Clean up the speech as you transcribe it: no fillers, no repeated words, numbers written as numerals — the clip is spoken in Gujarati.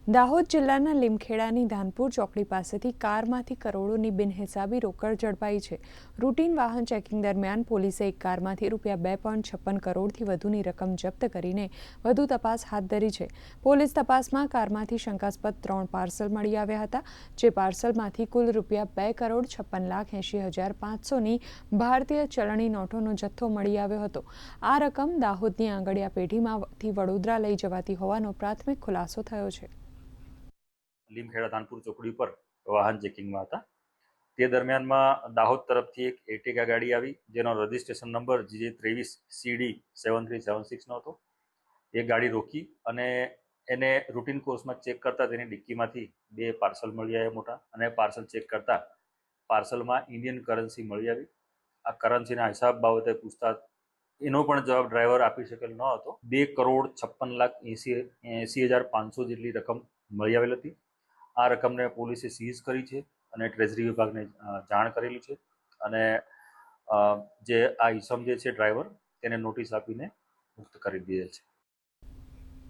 દાહોદ જિલ્લાના લીમખેડાની ધાનપુર ચોકડી પાસેથી કારમાંથી કરોડોની બિનહિસાબી રોકડ ઝડપાઈ છે। રૂટીન વાહન ચેકિંગ દરમિયાન પોલીસે એક કારમાંથી ₹2.56 કરોડથી વધુની રકમ જપ્ત કરીને વધુ તપાસ હાથ ધરી છે। પોલીસ તપાસમાં કારમાંથી શંકાસ્પદ 3 પાર્સલ મળી આવ્યા હતા, જે પાર્સલમાંથી કુલ ₹2,56,80,500ની ભારતીય ચલણી નોટોનો જથ્થો મળી આવ્યો હતો। આ રકમ દાહોદની આંગડિયા પેઢીમાંથી વડોદરા લઈ જવાતી હોવાનો પ્રાથમિક ખુલાસો થયો છે। લીમખેડા ધાનપુર ચોકડી પર વાહન ચેકિંગમાં હતા તે દરમિયાનમાં દાહોદ તરફથી એક એર્ટિગા ગાડી આવી, જેનો રજિસ્ટ્રેશન નંબર GJ23CD7376 નો હતો। એ ગાડી રોકી અને એને રૂટીન કોર્સમાં ચેક કરતા તેની ડિક્કીમાંથી 2 પાર્સલ મળી આવ્યા મોટા, અને પાર્સલ ચેક કરતા પાર્સલમાં ઇન્ડિયન કરન્સી મળી આવી। આ કરન્સીના હિસાબ બાબતે પૂછતા એનો પણ જવાબ ડ્રાઈવર આપી શકેલ ન હતો। 2,56,80,500 જેટલી રકમ મળી આવેલ હતી। આ રકમને પોલીસે સીઝ કરી છે અને ટ્રેઝરી વિભાગને જાણ કરેલી છે, અને જે આ ઈસમ જે છે ડ્રાઈવર, તેને નોટિસ આપીને મુક્ત કરી દીધેલ છે।